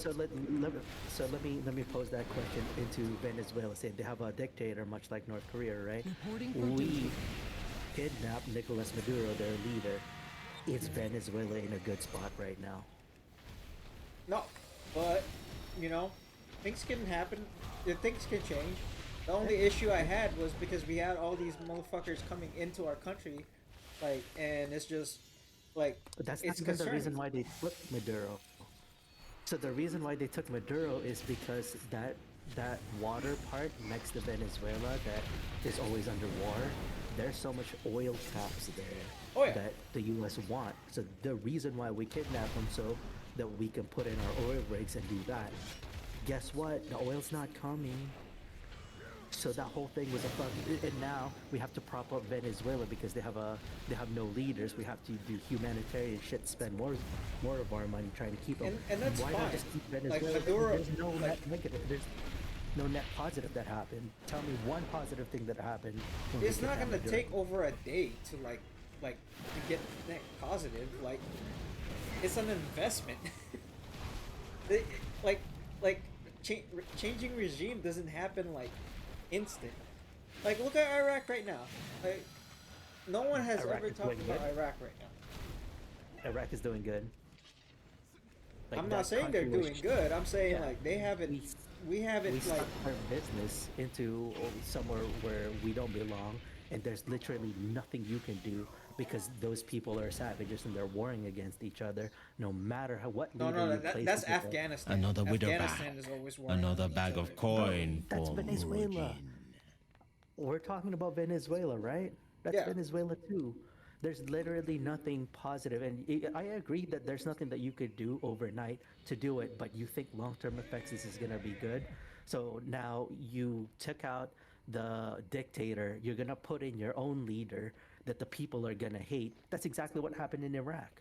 so let me pose that question into Venezuela. Say they have a dictator, much like North Korea, right? Reporting for We duty. kidnapped Nicolas Maduro, their leader. Is Venezuela in a good spot right now? No, but you know, things can happen. Things can change. The Eh, only issue I had was because we had all these motherfuckers coming into our country, like, and it's just like But that's not it's even the concerning. reason why they took Maduro. So the reason why they took Maduro is because that water part next to Venezuela that is always under war, there's so much oil taps there Oh yeah, that the U.S. want. So the reason why we kidnap them so that we can put in our oil rigs and do that. Guess what? The oil's not coming. So that whole thing was a fuck. And now we have to prop up Venezuela because they have no leaders. We have to do humanitarian shit, spend more of our money trying to keep them. and that's Why not fine. just keep Like Venezuela? Maduro, There's no like net negative. There's no net positive that happened. Tell me one positive thing that happened when we it's not kidnapped gonna Maduro. take over a day to like to get that positive. Like it's an investment. It- like like changing regime doesn't happen like instant. Like look at Iraq right now. Like no one has Iraq ever is doing talked about good. Iraq right now. Iraq is doing good. I'm Like not that saying they're country was, doing good. I'm saying yeah. like they haven't. We We we haven't like. suck our business into somewhere where we don't belong, and there's literally nothing you can do because those people are savages and they're warring against each other. No matter what No, leader no, you that, place that's into there. Afghanistan. Another widow Afghanistan is back. always warring Another with each bag other. of Bro, coin that's for Venezuela. Murugan. We're talking about Venezuela, right? That's Yeah. Venezuela too. There's literally nothing positive, and I agree that there's nothing that you could do overnight to do it, but you think long-term effects this is gonna be good. So now you took out the dictator, you're gonna put in your own leader that the people are gonna hate. That's exactly what happened in Iraq.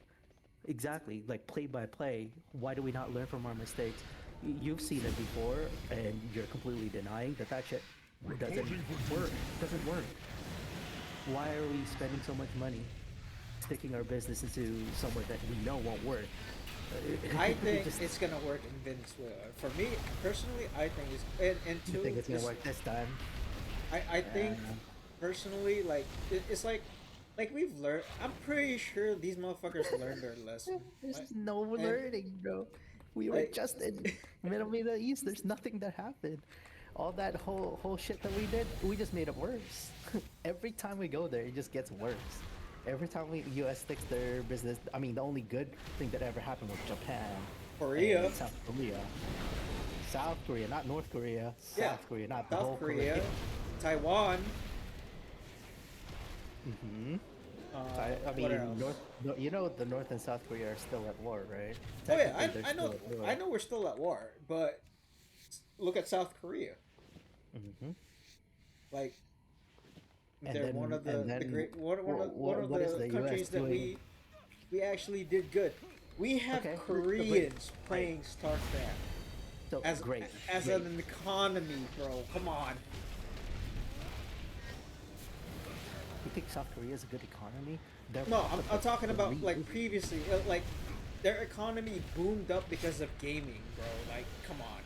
Exactly, like play by play. Why do we not learn from our mistakes? You've seen it before, and you're completely denying that that shit doesn't work. Doesn't work. Why are we spending so much money sticking our business into somewhere that we know won't work? I It think just it's gonna work in Venezuela. For me personally, I think it's and you two think it's gonna is work this time? I think Uh, personally it's like we've learned. I'm pretty sure these motherfuckers learned their lesson. there's Like, no and learning, bro. We were like just in Middle East. There's nothing that happened. All that whole shit that we did, we just made it worse. Every time we go there, it just gets worse. Every time U.S. sticks their business, I mean, the only good thing that ever happened was Japan Korea, and South Korea. South Korea, not North Korea. yeah, South Korea, not the South whole Korea. Korea, Taiwan. hmm I What mean, else? the North and South Korea are still at war, right? Oh yeah, Technically, they're I know still at war. I know we're still at war, but look at South Korea. hmm Like And they're one then, of and the then, great one of what is the the U.S. countries that doing? we actually did good. We have Okay, wait, Koreans right. playing StarCraft So as great, as great. an economy, bro. Come on. You think South Korea is a good economy? They're No, I'm profitable. talking about like Three. previously, like their economy boomed up because of gaming, bro. Like, come on.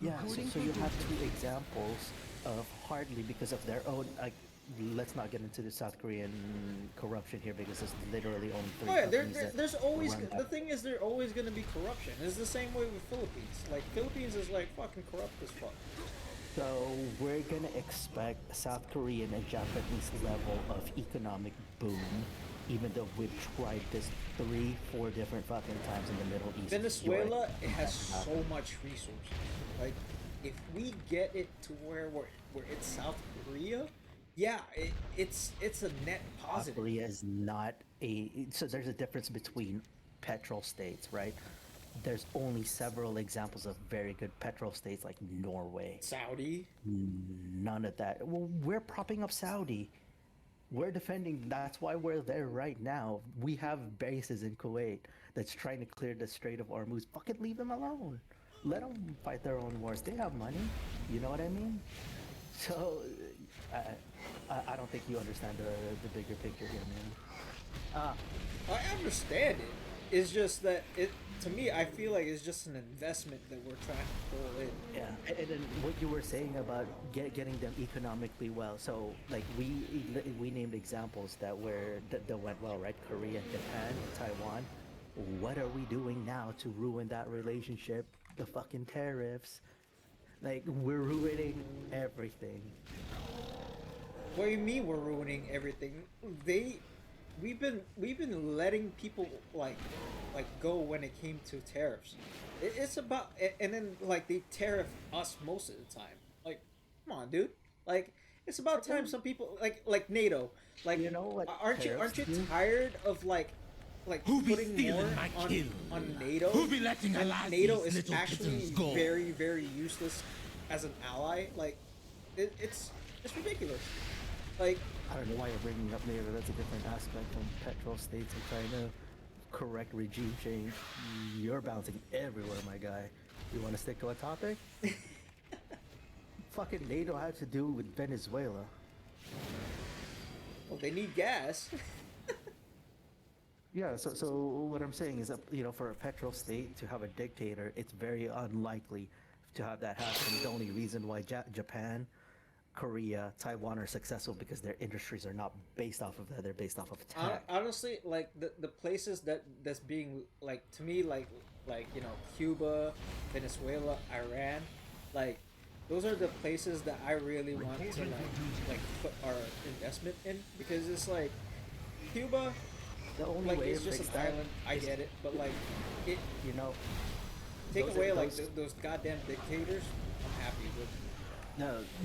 Yeah, so, Reporting so for you have duty. two examples of hardly because of their own. Like, let's not get into the South Korean corruption here because there's literally only Oh three yeah, companies that there's always run the that. thing is there always gonna be corruption. It's the same way with Philippines. Like Philippines is like fucking corrupt as fuck. So we're gonna expect South Korean and Japanese level of economic boom, even though we've tried this three, four different fucking times in the Middle East. Venezuela, it has Hasn't so happened. much resources. Like if we get it to where it's South Korea, yeah, it's a net South positive. Korea is not a. So there's a difference between petrol states, right? There's only several examples of very good petrol states like Norway. Saudi, None of that. Well, we're propping up Saudi. We're defending. That's why we're there right now. We have bases in Kuwait that's trying to clear the Strait of Hormuz. Fucking leave them alone. Let them fight their own wars. They have money. You know what I mean? So, I don't think you understand the bigger picture here, man. Ah, I understand it. It's just that it to me. I feel like it's just an investment that we're trying to pull in. Yeah, and then what you were saying about getting them economically well. So like we named examples that went well, right? Korea, Japan, Taiwan. What are we doing now to ruin that relationship? The fucking tariffs. Like we're ruining everything. What do you mean we're ruining everything? We've been letting people like go when it came to tariffs. It's about and then like they tariff us most of the time. Like, come on, dude. Like, it's about time some people like NATO. Like, You know what aren't tariffs you do? tired of like Who be putting more stealing my kill? on NATO? Who be letting And alive NATO these is little actually kittens go? very very useless as an ally. Like, it's ridiculous. Like, I don't know why you're bringing up NATO. That's a different aspect from petrol states and trying to correct regime change. You're bouncing everywhere, my guy. You want to stick to a topic? Fucking NATO had to do with Venezuela. well, they need gas. Yeah, so what I'm saying is that, for a petrol state to have a dictator, it's very unlikely to have that happen. The only reason why Japan, Korea, Taiwan are successful because their industries are not based off of that; they're based off of tech. Honestly, like the places that's being like to me like Cuba, Venezuela, Iran, like those are the places that I really want to like put our investment in because it's like Cuba, The only like way it's to just fix an that island. I is, get it, but like it you know, take those away are- like those- those goddamn dictators. I'm happy with.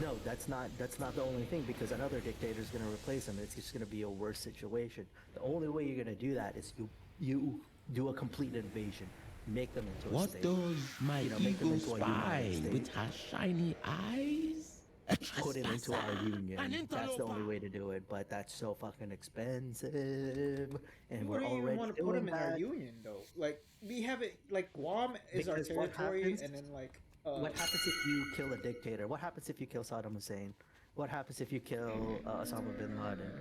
no, that's not the only thing because another dictator is going to replace him. It's just going to be a worse situation. The only way you're going to do that is you do a complete invasion, make them into a What state. does my Make them eagle into a spy united state. with her shiny eyes? A Put him into our trespasser, union. an That's the only interloper. way to do it, but that's so fucking expensive, and We we're wouldn't even already want to put doing them in our that. union though. Like we have it. Like Guam is our Because what territory, happens- and then like What happens if you kill a dictator? What happens if you kill Saddam Hussein? What happens if you kill Osama bin Laden?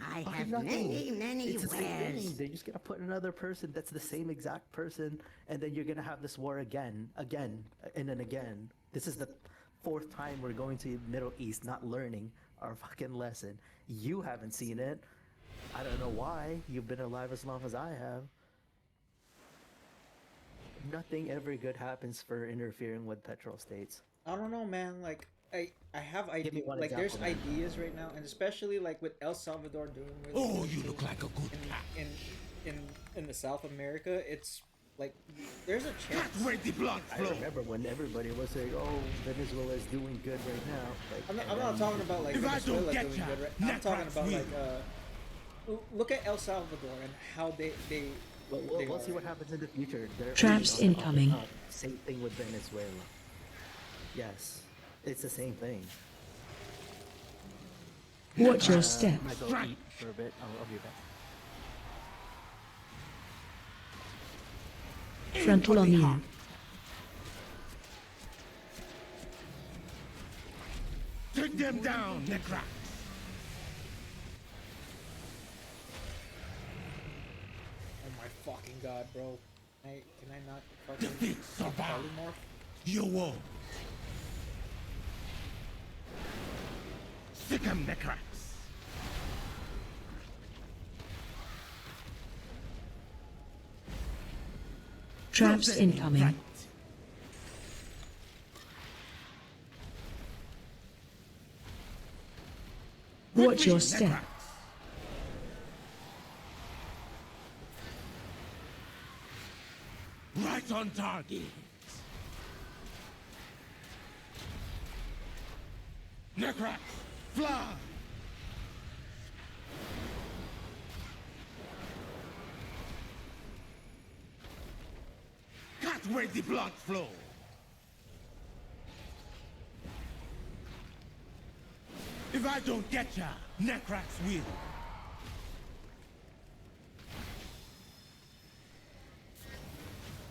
I Fucking have nothing. many It's the same thing. wares. They're just gonna put another person that's the same exact person, and then you're gonna have this war again, and then again. This is the fourth time we're going to Middle East, not learning our fucking lesson. You haven't seen it. I don't know why. You've been alive as long as I have. Nothing ever good happens for interfering with petrol states. I don't know, man. Like I have Give me ideas. one Like there's example, man. ideas right now, and especially like with El Salvador doing really Oh, good you too. look like a good in, cat. in the South America. It's like there's a Cat chance. where the blood I flow. remember when everybody was saying, "Oh, Venezuela is doing good right now." Like, I'm not, and I'm not then- talking about like If I don't Venezuela get doing ya, good. Right? I'm neck talking cracks about will. like look at El Salvador and how they Well, they we'll are see what right happens in the future. They're Traps already on the incoming. up. Same thing with Venezuela. Yes, it's the same thing. Watch your step. I might go Right. eat for a bit. I'll be back. Frontal on you. Take them down, Necra. Oh my fucking god, bro! Can I not fucking Defeat get Sabah. polymorph? You won't. Sick 'em, Necrax. Traps incoming. Right. Watch your With me, step. Necrax. Right on target. Necrax, fly. Cut where the blood flow. If I don't get ya, Necrax will.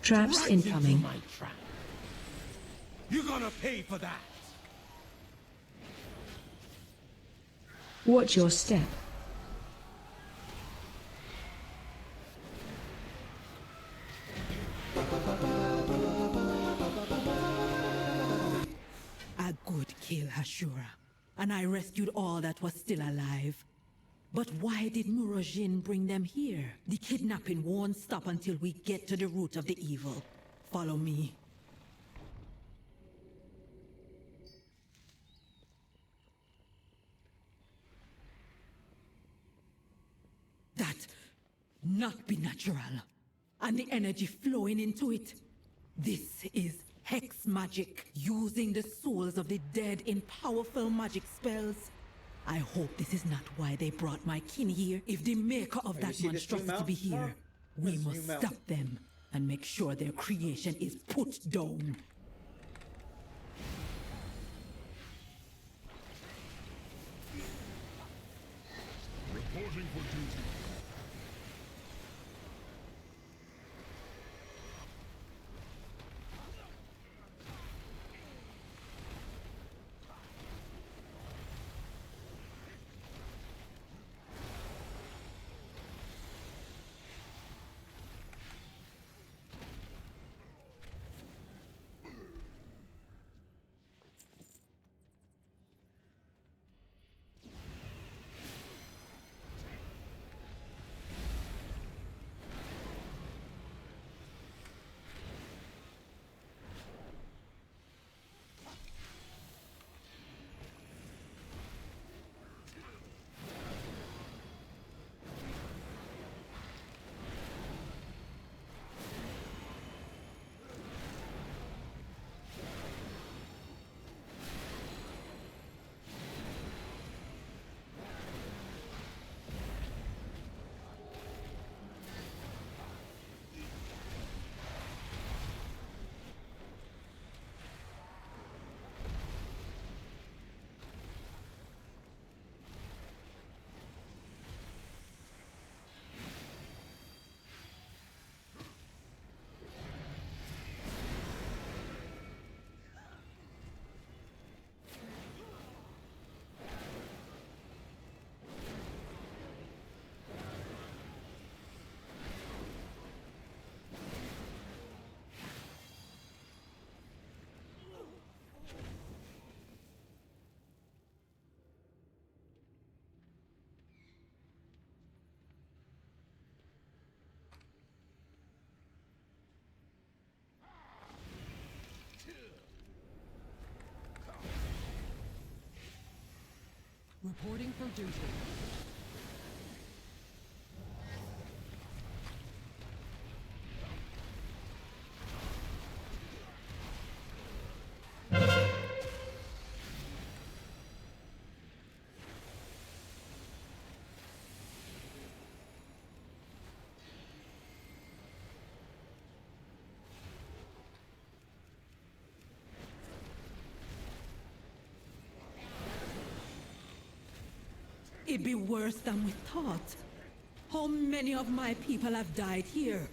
Traps Right into incoming. my trap. You're gonna pay for that. Watch your step. kill Hashura, and I rescued all that was still alive. But why did Murojin bring them here? The kidnapping won't stop until we get to the root of the evil. Follow me. That not be natural. And the energy flowing into it. This is hex magic, using the souls of the dead in powerful magic spells. I hope this is not why they brought my kin here. If the maker of you that see this new monstrosity be mount? here, No, we this must new mount. stop them and make sure their creation is put down. Reporting for duty. Reporting for duty. It be worse than we thought. How many of my people have died here?